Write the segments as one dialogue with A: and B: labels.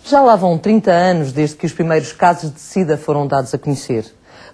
A: Já lá vão 30 anos desde que os primeiros casos de SIDA foram dados a conhecer.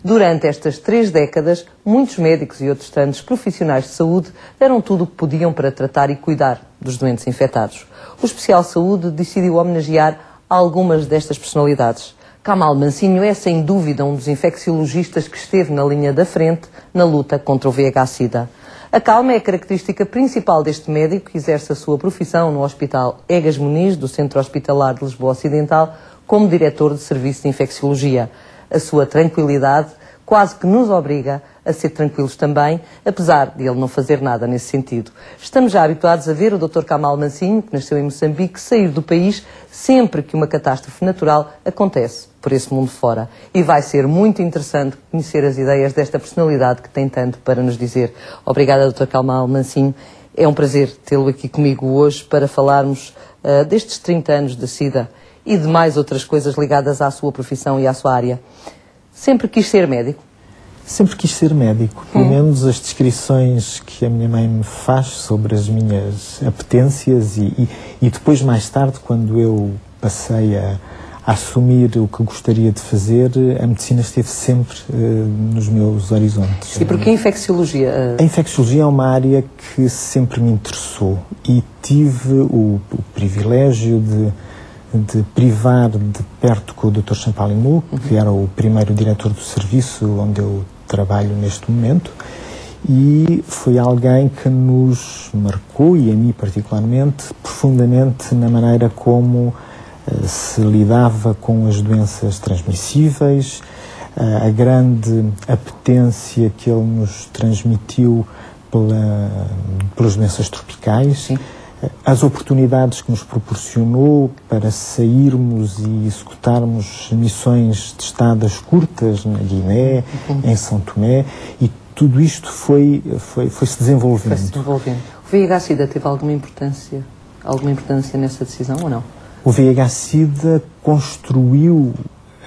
A: Durante estas 3 décadas, muitos médicos e outros tantos profissionais de saúde deram tudo o que podiam para tratar e cuidar dos doentes infectados. O Especial Saúde decidiu homenagear algumas destas personalidades. Kamal Mansinho é, sem dúvida, um dos infecciologistas que esteve na linha da frente na luta contra o VIH-Sida. A calma é a característica principal deste médico que exerce a sua profissão no Hospital Egas Muniz, do Centro Hospitalar de Lisboa Ocidental, como diretor de serviço de infecciologia. A sua tranquilidade quase que nos obriga a ser tranquilos também, apesar de ele não fazer nada nesse sentido. Estamos já habituados a ver o Dr. Kamal Mansinho, que nasceu em Moçambique, sair do país sempre que uma catástrofe natural acontece por esse mundo fora. E vai ser muito interessante conhecer as ideias desta personalidade que tem tanto para nos dizer. Obrigada, Dr. Kamal Mansinho. É um prazer tê-lo aqui comigo hoje para falarmos destes 30 anos de SIDA e de mais outras coisas ligadas à sua profissão e à sua área. Sempre quis ser médico?
B: Sempre quis ser médico. Pelo menos as descrições que a minha mãe me faz sobre as minhas apetências e depois, mais tarde, quando eu passei a assumir o que gostaria de fazer, a medicina esteve sempre nos meus horizontes.
A: E porquê a infecciologia?
B: A infecciologia é uma área que sempre me interessou e tive o privilégio de privar de perto com o Dr. Champalimau, que era o primeiro diretor do serviço onde eu trabalho neste momento, e foi alguém que nos marcou, e a mim particularmente, profundamente na maneira como se lidava com as doenças transmissíveis, a grande apetência que ele nos transmitiu pelas doenças tropicais.
A: Sim.
B: As oportunidades que nos proporcionou para sairmos e executarmos missões de estadas curtas na Guiné, em São Tomé, e tudo isto foi-se desenvolvendo.
A: Foi-se desenvolvendo. O VIH-Sida teve alguma importância nessa decisão ou não?
B: O VIH-Sida construiu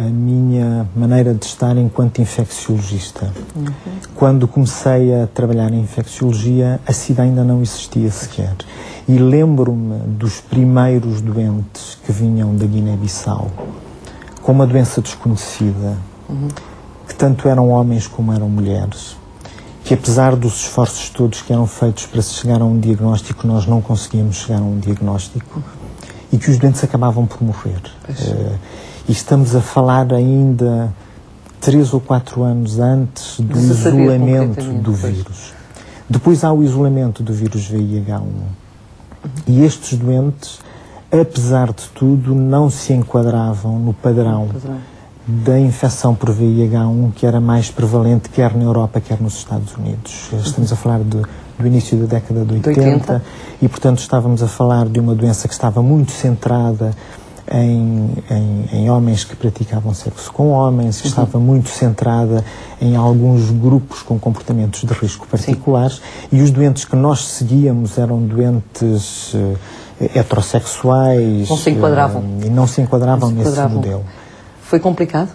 B: a minha maneira de estar enquanto infecciologista. Quando comecei a trabalhar em infecciologia, a SIDA ainda não existia sequer. E lembro-me dos primeiros doentes que vinham da Guiné-Bissau, com uma doença desconhecida, que tanto eram homens como eram mulheres, que apesar dos esforços todos que eram feitos para se chegar a um diagnóstico, nós não conseguíamos chegar a um diagnóstico, e que os doentes acabavam por morrer. E estamos a falar ainda 3 ou 4 anos antes do isolamento do vírus. Depois há o isolamento do vírus VIH-1. E estes doentes, apesar de tudo, não se enquadravam no padrão da infecção por VIH-1 que era mais prevalente quer na Europa, quer nos Estados Unidos. Estamos a falar do início da década de 80 e, portanto, estávamos a falar de uma doença que estava muito centrada em homens que praticavam sexo com homens, que estava muito centrada em alguns grupos com comportamentos de risco particulares, e os doentes que nós seguíamos eram doentes heterossexuais.
A: Não se enquadravam.
B: E não se enquadravam nesse modelo.
A: Foi complicado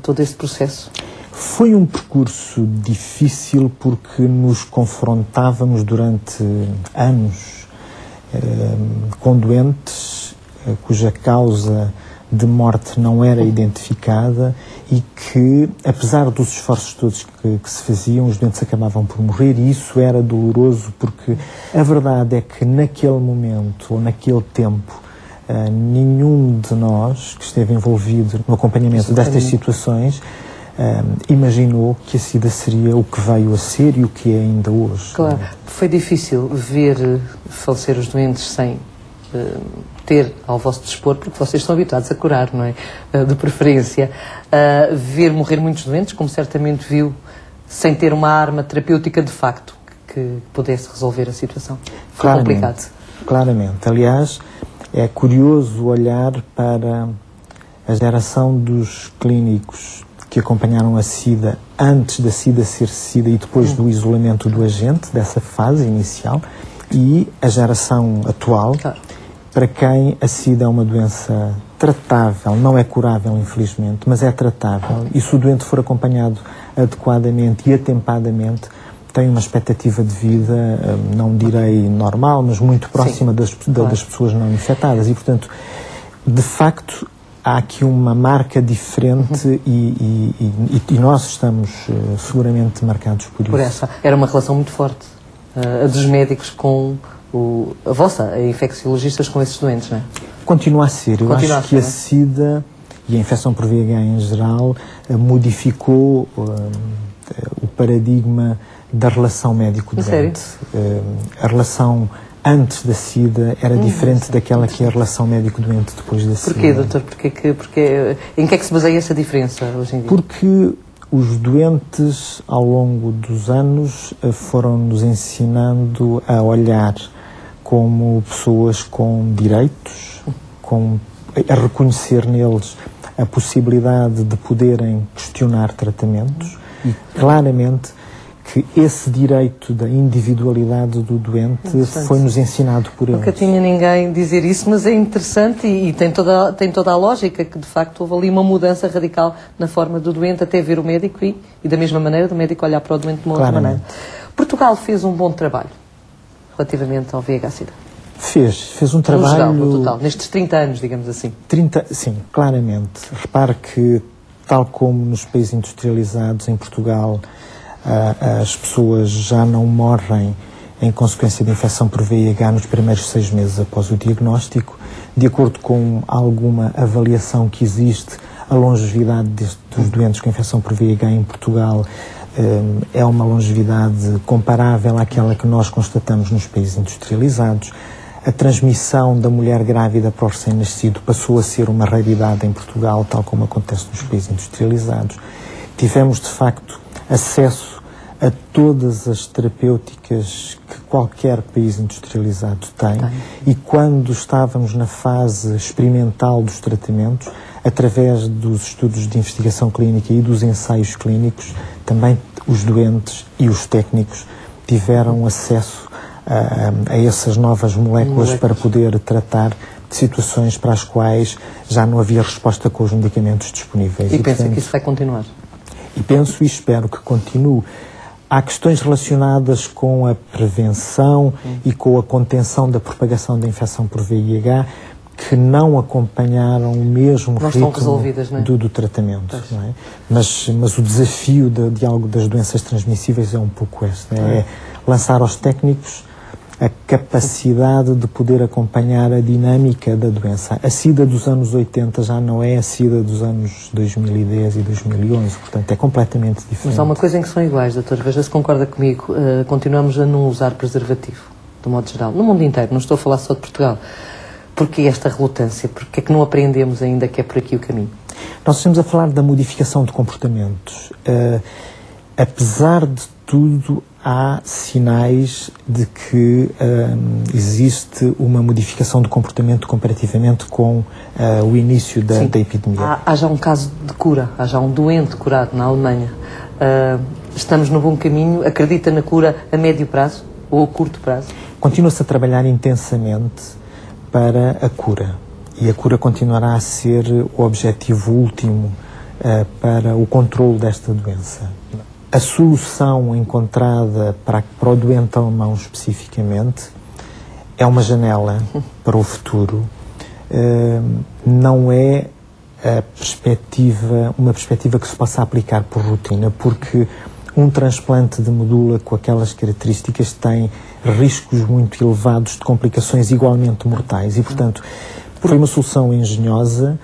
A: todo esse processo?
B: Foi um percurso difícil porque nos confrontávamos durante anos com doentes cuja causa de morte não era identificada e que, apesar dos esforços todos que se faziam, os doentes acabavam por morrer, e isso era doloroso porque a verdade é que naquele momento ou naquele tempo nenhum de nós que esteve envolvido no acompanhamento destas situações imaginou que a SIDA seria o que veio a ser e o que é ainda hoje.
A: Claro, foi difícil ver falecer os doentes sem ter ao vosso dispor, porque vocês estão habituados a curar, não é? De preferência. Ver morrer muitos doentes, como certamente viu, sem ter uma arma terapêutica de facto que pudesse resolver a situação. Foi complicado.
B: Claramente. Aliás, é curioso olhar para a geração dos clínicos que acompanharam a SIDA antes da SIDA ser SIDA e depois do isolamento do agente, dessa fase inicial, e a geração atual, para quem a SIDA é uma doença tratável, não é curável, infelizmente, mas é tratável, e se o doente for acompanhado adequadamente e atempadamente, tem uma expectativa de vida, não direi normal, mas muito próxima das pessoas não infectadas. E, portanto, De facto, há aqui uma marca diferente e nós estamos seguramente marcados por isso.
A: Por essa. Era uma relação muito forte, a dos médicos com a infecciologistas com esses doentes, não é?
B: Continua a ser. Eu acho que a SIDA e a infecção por VIH em geral modificou o paradigma da relação médico-doente. A relação antes da SIDA era diferente daquela que é a relação médico-doente depois da SIDA.
A: Porquê, doutor? Em que é que se baseia essa diferença hoje em dia?
B: Porque os doentes, ao longo dos anos, foram-nos ensinando a olhar como pessoas com direitos, a reconhecer neles a possibilidade de poderem questionar tratamentos e, claramente, que esse direito da individualidade do doente foi-nos ensinado por eles.
A: Nunca tinha ninguém dizer isso, mas é interessante e tem toda a lógica que, de facto, houve ali uma mudança radical na forma do doente até ver o médico e da mesma maneira, do médico olhar para o doente de uma outra maneira. Portugal fez um bom trabalho relativamente ao VIH-Sida.
B: Fez um trabalho...
A: No total, nestes 30 anos, digamos assim.
B: Sim, claramente. Repare que, tal como nos países industrializados, em Portugal, as pessoas já não morrem em consequência de infecção por VIH nos primeiros 6 meses após o diagnóstico. De acordo com alguma avaliação que existe, a longevidade dos doentes com infecção por VIH em Portugal é uma longevidade comparável àquela que nós constatamos nos países industrializados. A transmissão da mulher grávida para o recém-nascido passou a ser uma raridade em Portugal, tal como acontece nos países industrializados. Tivemos, de facto, acesso a todas as terapêuticas que qualquer país industrializado tem. E quando estávamos na fase experimental dos tratamentos, através dos estudos de investigação clínica e dos ensaios clínicos, também os doentes e os técnicos tiveram acesso a essas novas moléculas para poder tratar de situações para as quais já não havia resposta com os medicamentos disponíveis.
A: E pensa que isso vai continuar?
B: E penso e espero que continue. Há questões relacionadas com a prevenção e com a contenção da propagação da infecção por VIH que não acompanharam o mesmo ritmo do tratamento. Não é? Mas o desafio do diálogo das doenças transmissíveis é um pouco este. É lançar aos técnicos a capacidade de poder acompanhar a dinâmica da doença. A SIDA dos anos 80 já não é a SIDA dos anos 2010 e 2011, portanto é completamente diferente.
A: Mas há uma coisa em que são iguais, doutor, veja se concorda comigo, continuamos a não usar preservativo, de modo geral, no mundo inteiro, não estou a falar só de Portugal. Porquê esta relutância? Porquê é que não aprendemos ainda que é por aqui o caminho?
B: Nós estamos a falar da modificação de comportamentos. Apesar de tudo, há sinais de que existe uma modificação de comportamento comparativamente com o início da epidemia.
A: Há já um caso de cura, há já um doente curado na Alemanha. Estamos no bom caminho? Acredita na cura a médio prazo ou a curto prazo?
B: Continua-se a trabalhar intensamente para a cura. E a cura continuará a ser o objetivo último para o controle desta doença. A solução encontrada para o doente alemão especificamente é uma janela para o futuro. Não é uma perspectiva que se possa aplicar por rotina, porque um transplante de medula com aquelas características tem riscos muito elevados de complicações igualmente mortais e, portanto, foi uma solução engenhosa,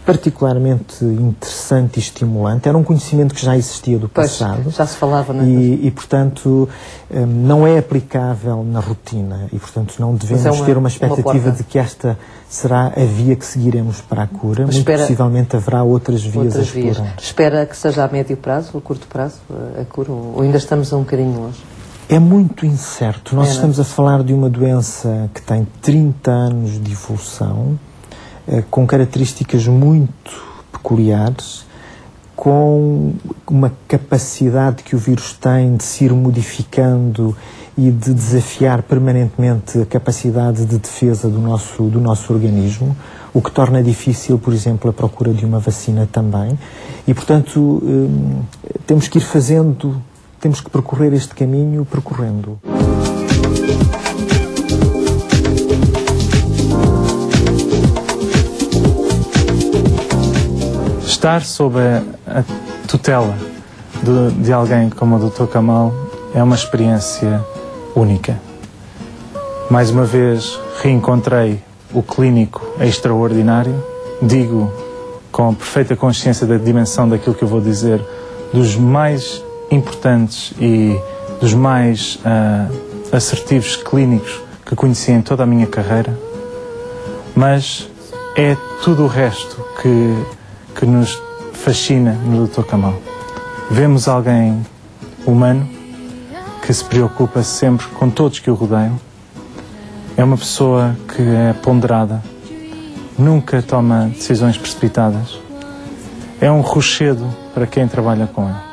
B: particularmente interessante e estimulante. Era um conhecimento que já existia do passado.
A: Pois, já se falava, não é?
B: E, portanto, não é aplicável na rotina e, portanto, não devemos ter uma expectativa de que esta será a via que seguiremos para a cura. Muito possivelmente haverá outras vias a explorar.
A: Espera que seja a médio prazo ou a curto prazo a cura ou ainda estamos a um bocadinho longe?
B: É muito incerto. Nós estamos a falar de uma doença que tem 30 anos de evolução, com características muito peculiares, com uma capacidade que o vírus tem de se ir modificando e de desafiar permanentemente a capacidade de defesa do nosso organismo, o que torna difícil, por exemplo, a procura de uma vacina também. E, portanto, temos que ir temos que percorrer este caminho percorrendo.
C: Estar sob a tutela de alguém como o Dr. Kamal é uma experiência única. Mais uma vez reencontrei o clínico extraordinário, digo com perfeita consciência da dimensão daquilo que eu vou dizer, dos mais importantes e dos mais assertivos clínicos que conheci em toda a minha carreira, mas é tudo o resto que nos fascina no Dr. Kamal. Vemos alguém humano que se preocupa sempre com todos que o rodeiam. É uma pessoa que é ponderada, nunca toma decisões precipitadas. É um rochedo para quem trabalha com ele.